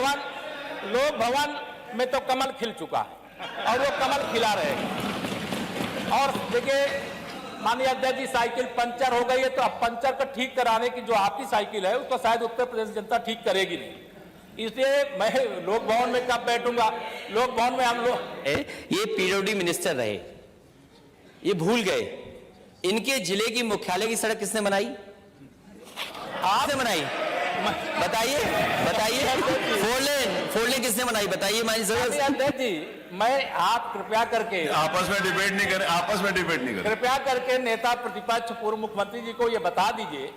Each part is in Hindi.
लोक भवन में तो कमल खिल चुका है और वो कमल खिला रहेगा। और देखिए माननीय अध्यक्ष जी, साइकिल पंचर हो गई है तो अब पंचर को ठीक कराने की जो आपकी साइकिल है उसको शायद उत्तर प्रदेश जनता ठीक करेगी नहीं। इसलिए मैं लोक भवन में कब बैठूंगा? लोक भवन में हम लोग ये पीडब्ल्यूडी मिनिस्टर रहे, ये भूल गए इनके जिले की मुख्यालय की सड़क किसने बनाई? आपने बनाई? बताइए बताइए। फोर लेन किसने बनाई बताइए? अध्यक्ष जी, मैं आप कृपया करके आपस में डिबेट नहीं करें। कृपया करके नेता प्रतिपक्ष पूर्व मुख्यमंत्री जी को ये बता दीजिए,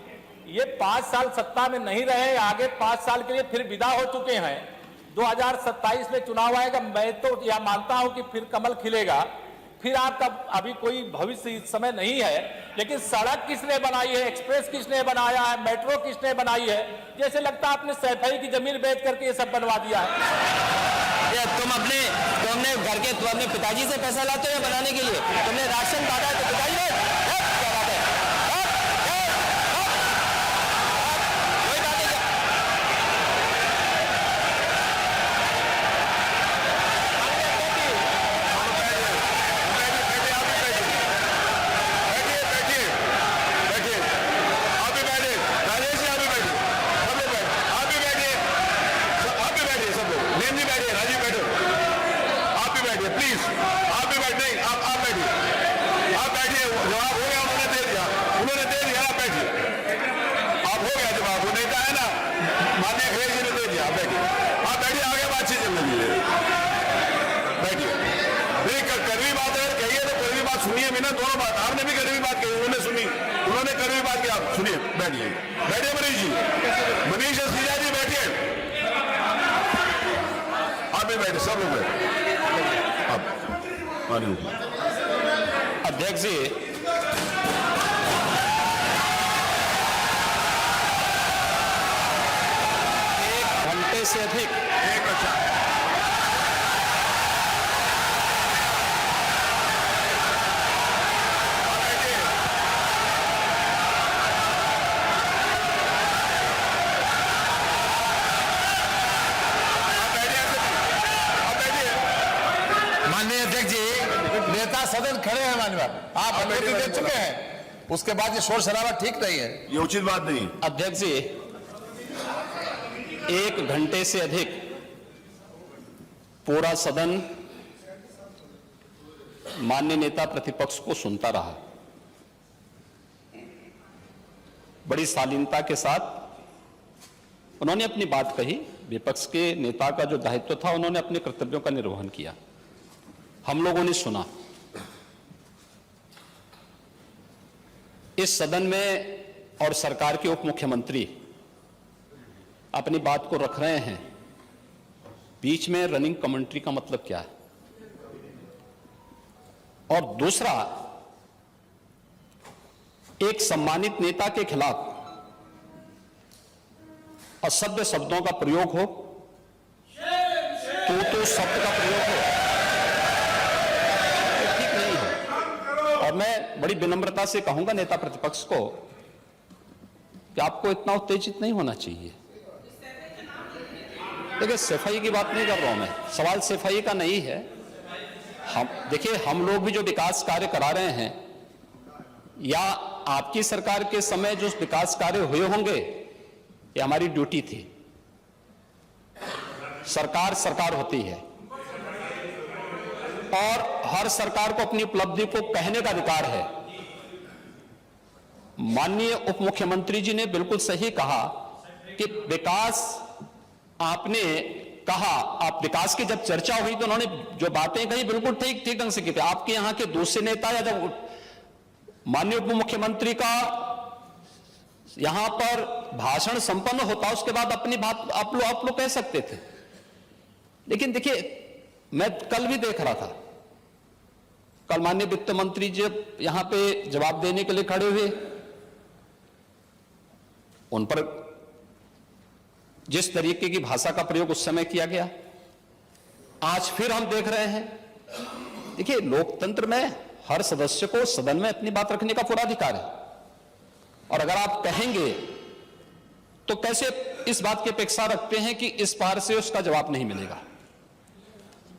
ये 5 साल सत्ता में नहीं रहे, आगे 5 साल के लिए फिर विदा हो चुके हैं। 2027 में चुनाव आएगा, मैं तो यह मानता हूं कि फिर कमल खिलेगा। फिर आपका अभी कोई भविष्य इस समय नहीं है, लेकिन सड़क किसने बनाई है, एक्सप्रेस किसने बनाया है, मेट्रो किसने बनाई है? जैसे लगता है आपने सैफई की जमीन बेच करके ये सब बनवा दिया है। तुमने घर के तुम अपने पिताजी से पैसा लाते हो बनाने के लिए? तुमने राशन बांटा है तो पिताजी ने दोनों बात आपने भी कड़वी बात कही, उन्होंने सुनी, उन्होंने कड़वी बात की, आप सुनिए। बैठिए मनीष जी, मनीष सिंह जी बैठिए, आप भी बैठे, सब लोग बैठे। अध्यक्ष जी, एक घंटे से अधिक सदन खड़े हैं माननीय, आप अनुमति दे चुके हैं, उसके बाद ये शोर शराबा ठीक नहीं है, ये उचित बात नहीं। अध्यक्ष जी, 1 घंटे से अधिक पूरा सदन माननीय नेता प्रतिपक्ष को सुनता रहा। बड़ी शालीनता के साथ उन्होंने अपनी बात कही। विपक्ष के नेता का जो दायित्व था, उन्होंने अपने कर्तव्यों का निर्वहन किया, हम लोगों ने सुना। इस सदन में और सरकार के उप मुख्यमंत्री अपनी बात को रख रहे हैं, बीच में रनिंग कमेंट्री का मतलब क्या है? और दूसरा, एक सम्मानित नेता के खिलाफ असभ्य शब्दों का प्रयोग हो, तो शब्द का प्रयोग हो, तो ठीक नहीं है। और मैं बड़ी विनम्रता से कहूंगा नेता प्रतिपक्ष को कि आपको इतना उत्तेजित नहीं होना चाहिए। देखिए, सफाई की बात नहीं कर रहा हूं मैं, सवाल सफाई का नहीं है। देखिए, हम लोग भी जो विकास कार्य करा रहे हैं, या आपकी सरकार के समय जो विकास कार्य हुए होंगे, ये हमारी ड्यूटी थी। सरकार होती है और हर सरकार को अपनी उपलब्धि को कहने का अधिकार है। माननीय उप मुख्यमंत्री जी ने बिल्कुल सही कहा कि विकास, आपने कहा, आप विकास की जब चर्चा हुई तो उन्होंने जो बातें कही बिल्कुल ठीक ढंग से की थी। आपके यहां के दूसरे नेता या जब माननीय उप मुख्यमंत्री का यहां पर भाषण संपन्न होता, उसके बाद अपनी बात आप लोग कह सकते थे। लेकिन देखिए, मैं कल भी देख रहा था, कल माननीय वित्त मंत्री जी यहां पे जवाब देने के लिए खड़े हुए, उन पर जिस तरीके की भाषा का प्रयोग उस समय किया गया, आज फिर हम देख रहे हैं। देखिए, लोकतंत्र में हर सदस्य को सदन में अपनी बात रखने का पूरा अधिकार है, और अगर आप कहेंगे तो कैसे इस बात की अपेक्षा रखते हैं कि इस बार से उसका जवाब नहीं मिलेगा?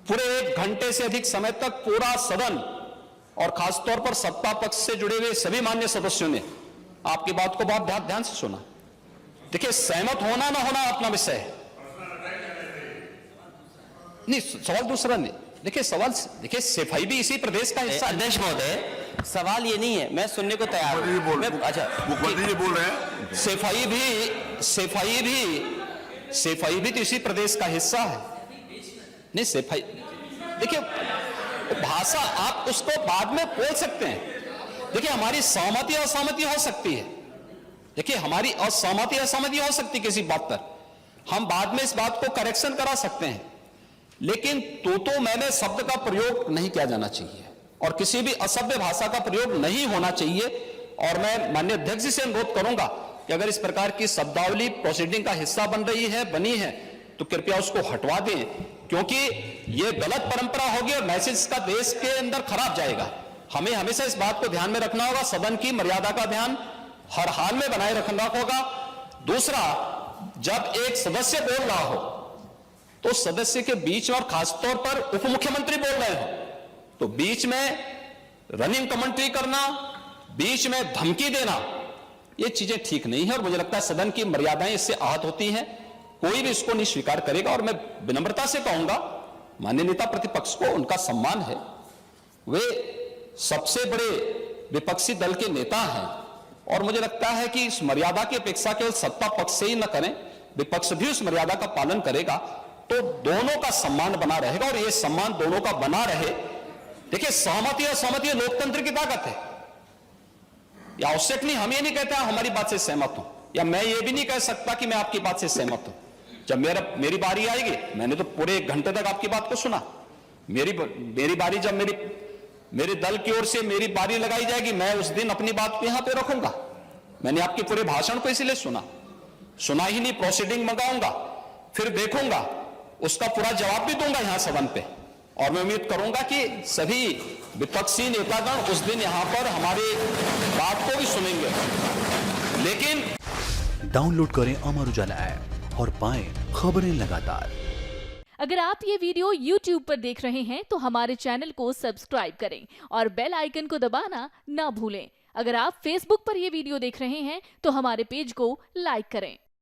पूरे 1 घंटे से अधिक समय तक पूरा सदन और खासतौर पर सत्ता पक्ष से जुड़े हुए सभी मान्य सदस्यों ने आपकी बात को बहुत ध्यान से सुना। देखिए, सहमत होना ना होना अपना विषय है, नहीं सवाल दूसरा नहीं। देखिए सफाई भी इसी प्रदेश का हिस्सा है। अध्यक्ष महोदय, सवाल ये नहीं है, मैं सुनने को तैयार हूं। अच्छा, मुख्यमंत्री जी बोल रहे हैं, सफाई भी तो इसी प्रदेश का हिस्सा है। नहीं सफाई, देखिए भाषा आप उसको बाद में बोल सकते हैं। देखिए हमारी सहमति असहमति हो सकती है, देखिए हमारी असहमति असहमति हो सकती है किसी बात पर, हम बाद में इस बात को करेक्शन करा सकते हैं, लेकिन तो मैंने शब्द का प्रयोग नहीं किया जाना चाहिए और किसी भी असभ्य भाषा का प्रयोग नहीं होना चाहिए। और मैं माननीय अध्यक्ष जी से अनुरोध करूंगा कि अगर इस प्रकार की शब्दावली प्रोसीडिंग का हिस्सा बनी है तो कृपया उसको हटवा दें, क्योंकि यह गलत परंपरा होगी और मैसेज का देश के अंदर खराब जाएगा। हमें हमेशा इस बात को ध्यान में रखना होगा, सदन की मर्यादा का ध्यान हर हाल में बनाए रखना होगा। दूसरा, जब एक सदस्य बोल रहा हो तो सदस्य के बीच में, और खासतौर पर उप मुख्यमंत्री बोल रहे हो, तो बीच में रनिंग कमेंट्री करना, बीच में धमकी देना, ये चीजें ठीक नहीं है और मुझे लगता है सदन की मर्यादाएं इससे आहत होती हैं। कोई भी इसको नहीं स्वीकार करेगा और मैं विनम्रता से कहूंगा माननीय नेता प्रतिपक्ष को, उनका सम्मान है, वे सबसे बड़े विपक्षी दल के नेता हैं और मुझे लगता है कि इस मर्यादा की अपेक्षा केवल सत्ता पक्ष से ही न करें, विपक्ष भी उस मर्यादा का पालन करेगा तो दोनों का सम्मान बना रहेगा और यह सम्मान दोनों का बना रहे। देखिए सहमति और सहमति लोकतंत्र की ताकत है, या आवश्यक नहीं, हम ये नहीं कहते हमारी बात से सहमत हूं, या मैं ये भी नहीं कह सकता कि मैं आपकी बात से सहमत हूं। जब मेरी बारी आएगी, मैंने तो पूरे 1 घंटे तक आपकी बात को सुना, मेरी बारी जब मेरे दल की ओर से मेरी बारी लगाई जाएगी, मैं उस दिन अपनी बात को यहां पे रखूंगा। मैंने आपके पूरे भाषण को इसीलिए सुना ही नहीं, प्रोसीडिंग मंगाऊंगा, फिर देखूंगा, उसका पूरा जवाब भी दूंगा यहां सदन पे और मैं उम्मीद करूंगा कि सभी विपक्षी नेतागण उस दिन यहां पर हमारी बात को भी सुनेंगे। लेकिन डाउनलोड करें अमर उजाला ऐप और पाएं खबरें लगातार। अगर आप ये वीडियो YouTube पर देख रहे हैं तो हमारे चैनल को सब्सक्राइब करें और बेल आइकन को दबाना ना भूलें। अगर आप Facebook पर ये वीडियो देख रहे हैं तो हमारे पेज को लाइक करें।